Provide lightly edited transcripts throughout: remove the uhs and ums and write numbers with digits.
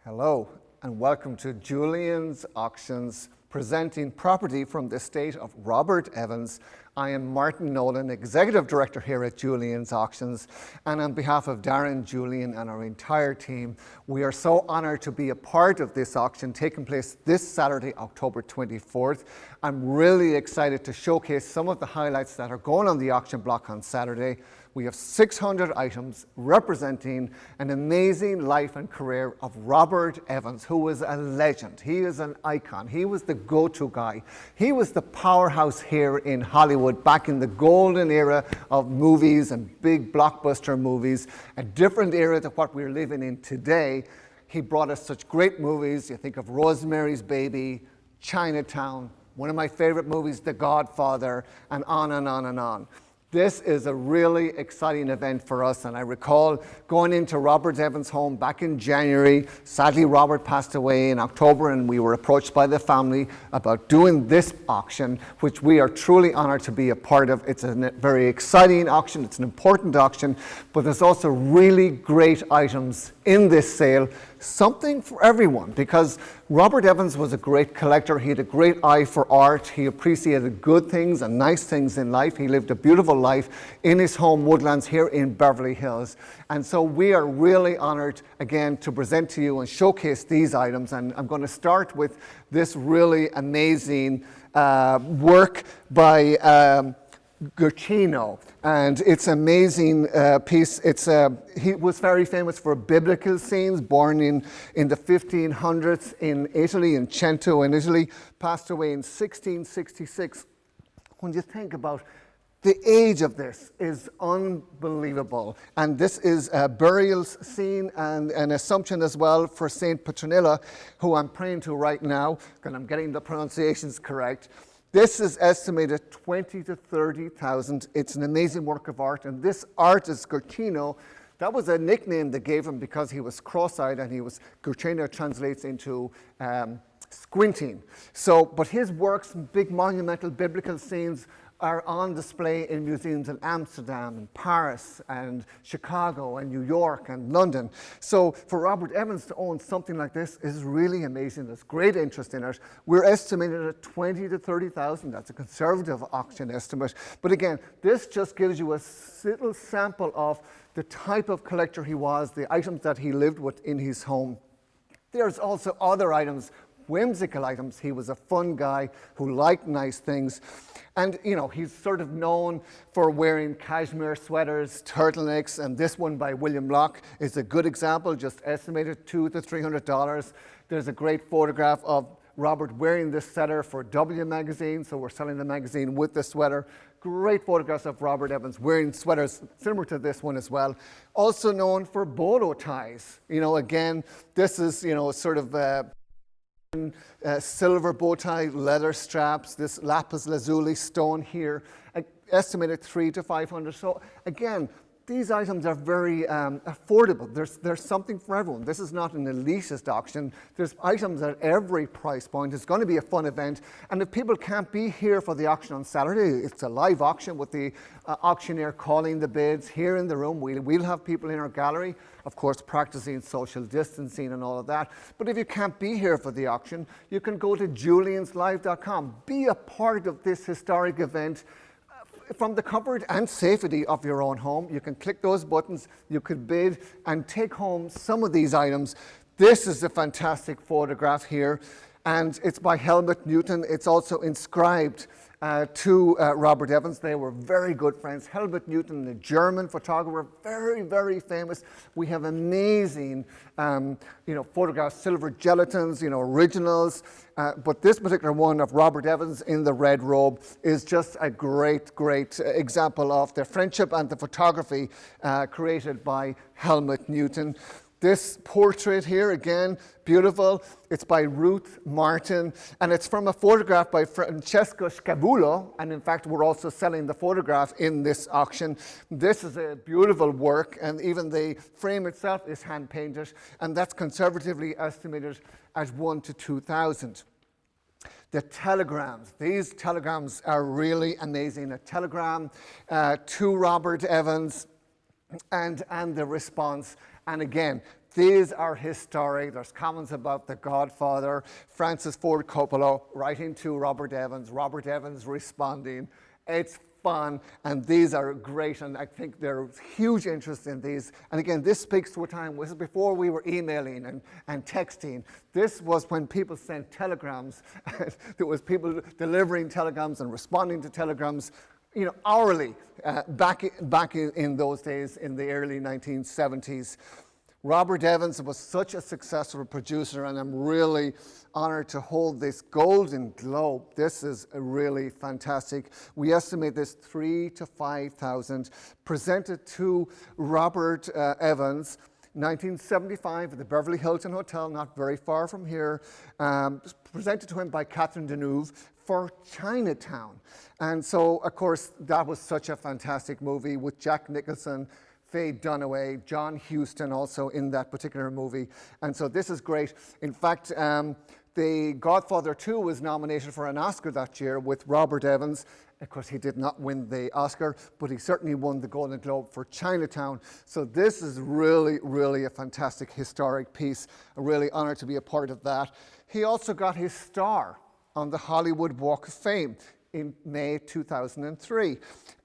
Hello and welcome to Julien's Auctions, presenting property from the estate of Robert Evans. I am Martin Nolan, Executive Director here at Julien's Auctions, and on behalf of Darren, Julien and our entire team, we are so honoured to be a part of this auction taking place this Saturday, October 24th. I'm really excited to showcase some of the highlights that are going on the auction block on Saturday. We have 600 items representing an amazing life and career of Robert Evans, who was a legend. He is an icon. He was the go-to guy. He was the powerhouse here in Hollywood back in the golden era of movies and big blockbuster movies, a different era to what we're living in today. He brought us such great movies. You think of Rosemary's Baby, Chinatown, one of my favorite movies, The Godfather, and on and on and on. This is a really exciting event for us, and I recall going into Robert Evans' home back in January. Sadly, Robert passed away in October, and we were approached by the family about doing this auction, which we are truly honored to be a part of. It's a very exciting auction, it's an important auction, but there's also really great items in this sale, something for everyone, because Robert Evans was a great collector. He had a great eye for art. He appreciated good things and nice things in life. He lived a beautiful life in his home woodlands here in Beverly Hills. And so we are really honored again to present to you and showcase these items. And I'm going to start with this really amazing work by Guccino, and it's an amazing piece. He was very famous for biblical scenes, born in the 1500s in Italy, in Cento in Italy, passed away in 1666. When you think about the age of this is unbelievable. And this is a burial scene and an assumption as well for Saint Petronilla, who I'm praying to right now, and I'm getting the pronunciations correct. This is estimated 20 to 30,000. It's an amazing work of art, and this artist, Guccino, that was a nickname they gave him because he was cross-eyed, and Guccino translates into squinting. So, but his works, big monumental biblical scenes, are on display in museums in Amsterdam and Paris and Chicago and New York and London. So for Robert Evans to own something like this is really amazing. There's great interest in it. We're estimated at 20 to 30,000. That's a conservative auction estimate. But again, this just gives you a little sample of the type of collector he was, the items that he lived with in his home. There's also other items, whimsical items. He was a fun guy who liked nice things. And, you know, he's sort of known for wearing cashmere sweaters, turtlenecks, and this one by William Locke is a good example, just estimated $200 to $300. There's a great photograph of Robert wearing this sweater for W magazine, so we're selling the magazine with the sweater. Great photographs of Robert Evans wearing sweaters similar to this one as well. Also known for bolo ties. You know, again, this is, you know, sort of silver bow tie, leather straps, this lapis lazuli stone here, estimated 300 to 500. So again, these items are very affordable. There's something for everyone. This is not an elitist auction. There's items at every price point. It's going to be a fun event. And if people can't be here for the auction on Saturday, it's a live auction with the auctioneer calling the bids here in the room. We'll have people in our gallery, of course, practicing social distancing and all of that. But if you can't be here for the auction, you can go to julienslive.com. Be a part of this historic event from the comfort and safety of your own home. You can click those buttons, you could bid and take home some of these items. This is a fantastic photograph here, and it's by Helmut Newton. It's also inscribed to Robert Evans. They were very good friends. Helmut Newton, the German photographer, very, very famous. We have amazing, photographs, silver gelatins, originals. But this particular one of Robert Evans in the red robe is just a great, great example of the friendship and the photography created by Helmut Newton. This portrait here, again, beautiful. It's by Ruth Martin, and it's from a photograph by Francesco Scavulo, and in fact, we're also selling the photograph in this auction. This is a beautiful work, and even the frame itself is hand-painted, and that's conservatively estimated at 1,000 to 2,000. The telegrams, these telegrams are really amazing. A telegram to Robert Evans, and the response. And again, these are historic. There's comments about The Godfather, Francis Ford Coppola writing to Robert Evans responding. It's fun, and these are great, and I think there's huge interest in these. And again, this speaks to a time, this is before we were emailing and texting. This was when people sent telegrams. There was people delivering telegrams and responding to telegrams, hourly, back in those days, in the early 1970s. Robert Evans was such a successful producer, and I'm really honored to hold this Golden Globe. This is really fantastic. We estimate this 3,000 to 5,000, presented to Robert Evans, 1975 at the Beverly Hills Hotel, not very far from here, presented to him by Catherine Deneuve for Chinatown. And so, of course, that was such a fantastic movie with Jack Nicholson, Faye Dunaway, John Huston also in that particular movie. And so this is great. In fact, The Godfather 2 was nominated for an Oscar that year with Robert Evans. Of course, he did not win the Oscar, but he certainly won the Golden Globe for Chinatown. So this is really, really a fantastic historic piece. I'm really honored to be a part of that. He also got his star on the Hollywood Walk of Fame in May 2003.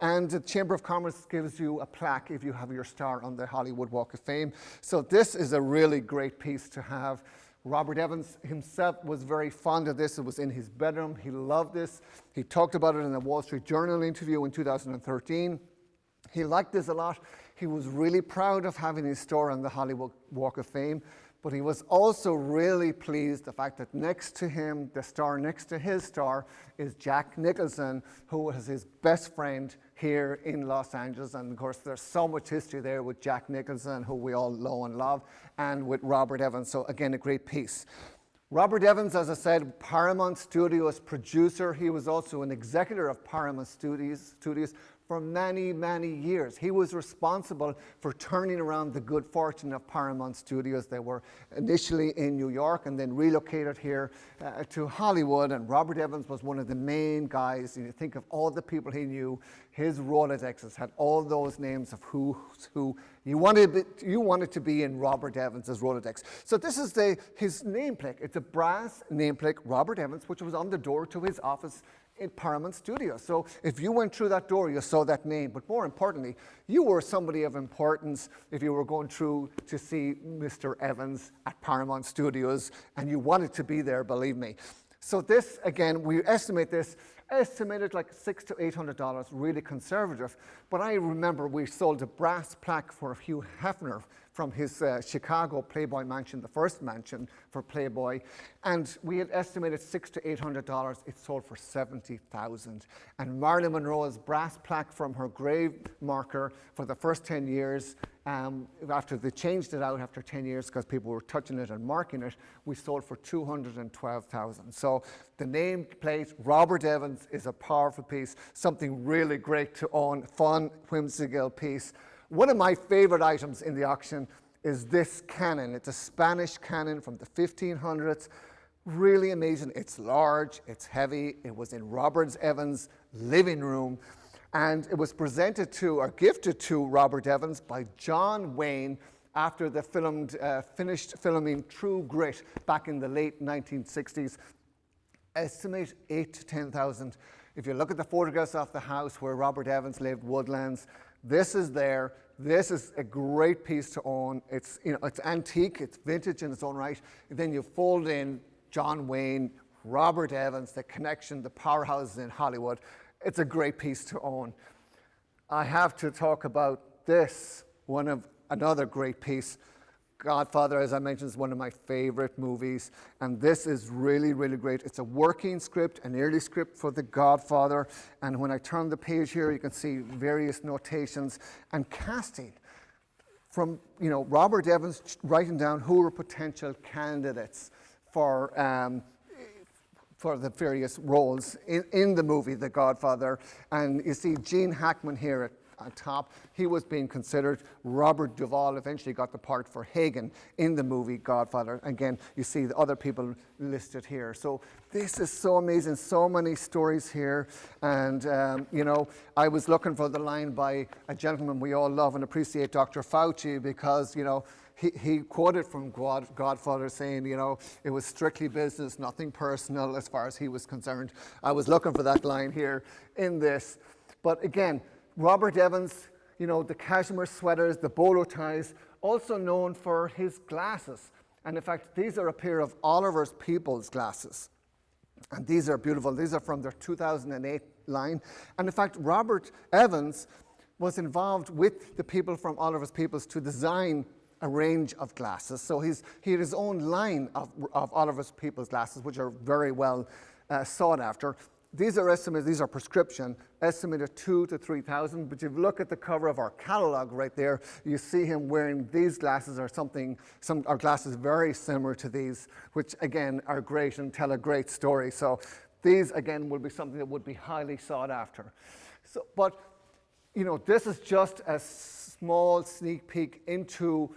And the Chamber of Commerce gives you a plaque if you have your star on the Hollywood Walk of Fame. So this is a really great piece to have. Robert Evans himself was very fond of this. It was in his bedroom. He loved this. He talked about it in a Wall Street Journal interview in 2013. He liked this a lot. He was really proud of having his star on the Hollywood Walk of Fame. But he was also really pleased the fact that next to him, the star next to his star, is Jack Nicholson, who was his best friend here in Los Angeles. And of course, there's so much history there with Jack Nicholson, who we all know and love, and with Robert Evans. So again, a great piece. Robert Evans, as I said, Paramount Studios producer. He was also an executive of Paramount Studios for many, many years. He was responsible for turning around the good fortune of Paramount Studios. They were initially in New York and then relocated here to Hollywood. And Robert Evans was one of the main guys. You think of all the people he knew. His Rolodexes had all those names of who's who. You wanted to be in Robert Evans' Rolodex. So this is his nameplate. It's a brass nameplate, Robert Evans, which was on the door to his office in Paramount Studios. So if you went through that door, you saw that name. But more importantly, you were somebody of importance if you were going through to see Mr. Evans at Paramount Studios, and you wanted to be there, believe me. So this, again, we estimated like $600 to $800, really conservative. But I remember we sold a brass plaque for Hugh Hefner from his Chicago Playboy mansion, the first mansion for Playboy. And we had estimated $600 to $800. It sold for $70,000. And Marilyn Monroe's brass plaque from her grave marker for the first 10 years, after they changed it out after 10 years because people were touching it and marking it, we sold for $212,000. So the nameplate, Robert Evans, is a powerful piece, something really great to own, fun, whimsical piece. One of my favorite items in the auction is this cannon. It's a Spanish cannon from the 1500s. Really amazing. It's large, it's heavy. It was in Robert Evans' living room. And it was presented to, or gifted to Robert Evans by John Wayne after they finished filming True Grit back in the late 1960s. Estimate 8,000 to 10,000. If you look at the photographs of the house where Robert Evans lived, Woodlands, this is there. This is a great piece to own. It's antique, it's vintage in its own right. And then you fold in John Wayne, Robert Evans, the connection, the powerhouses in Hollywood. It's a great piece to own. I have to talk about this, another great piece. Godfather, as I mentioned, is one of my favorite movies, and this is really, really great. It's a working script, an early script for The Godfather, and when I turn the page here, you can see various notations and casting from Robert Evans writing down who were potential candidates for the various roles in the movie The Godfather. And you see Gene Hackman here at top. He was being considered. Robert Duvall eventually got the part for Hagen in the movie Godfather. Again, you see the other people listed here. So this is so amazing, so many stories here. And, I was looking for the line by a gentleman we all love and appreciate, Dr. Fauci, because, he quoted from Godfather saying, you know, it was strictly business, nothing personal as far as he was concerned. I was looking for that line here in this. But again, Robert Evans, you know, the cashmere sweaters, the bolo ties, also known for his glasses. And in fact, these are a pair of Oliver's People's glasses. And these are beautiful. These are from their 2008 line. And in fact, Robert Evans was involved with the people from Oliver's People's to design a range of glasses. So he had his own line of Oliver's People's glasses, which are very well sought after. These are estimated, these are prescription, estimated 2,000 to 3,000. But if you look at the cover of our catalog right there, you see him wearing these glasses or something, our glasses very similar to these, which again are great and tell a great story. So these again would be something that would be highly sought after. So, but you know, this is just a small sneak peek into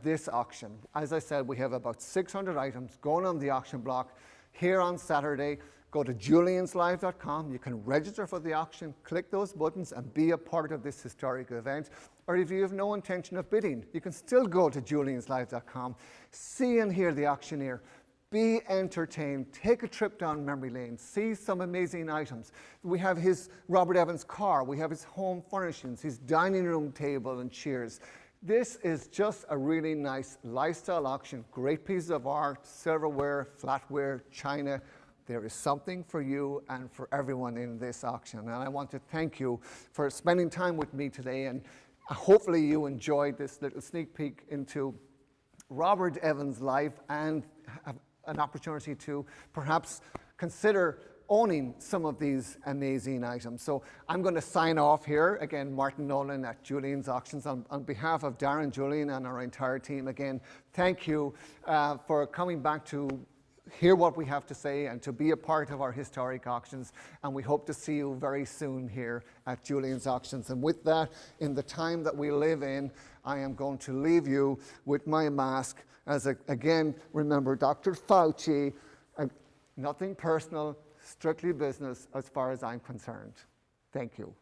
this auction. As I said, we have about 600 items going on the auction block here on Saturday. Go to julianslive.com. You can register for the auction, click those buttons and be a part of this historic event. Or if you have no intention of bidding, you can still go to julianslive.com, see and hear the auctioneer, be entertained, take a trip down memory lane, see some amazing items. We have his Robert Evans car, we have his home furnishings, his dining room table and chairs. This is just a really nice lifestyle auction, great pieces of art, silverware, flatware, china. There is something for you and for everyone in this auction. And I want to thank you for spending time with me today. And hopefully you enjoyed this little sneak peek into Robert Evans' life and have an opportunity to perhaps consider owning some of these amazing items. So I'm going to sign off here. Again, Martin Nolan at Julien's Auctions. On behalf of Darren, Julien, and our entire team, again, thank you for coming back to hear what we have to say and to be a part of our historic auctions. And we hope to see you very soon here at Julien's Auctions. And with that, in the time that we live in, I am going to leave you with my mask as, again, remember Dr. Fauci, nothing personal, strictly business as far as I'm concerned. Thank you.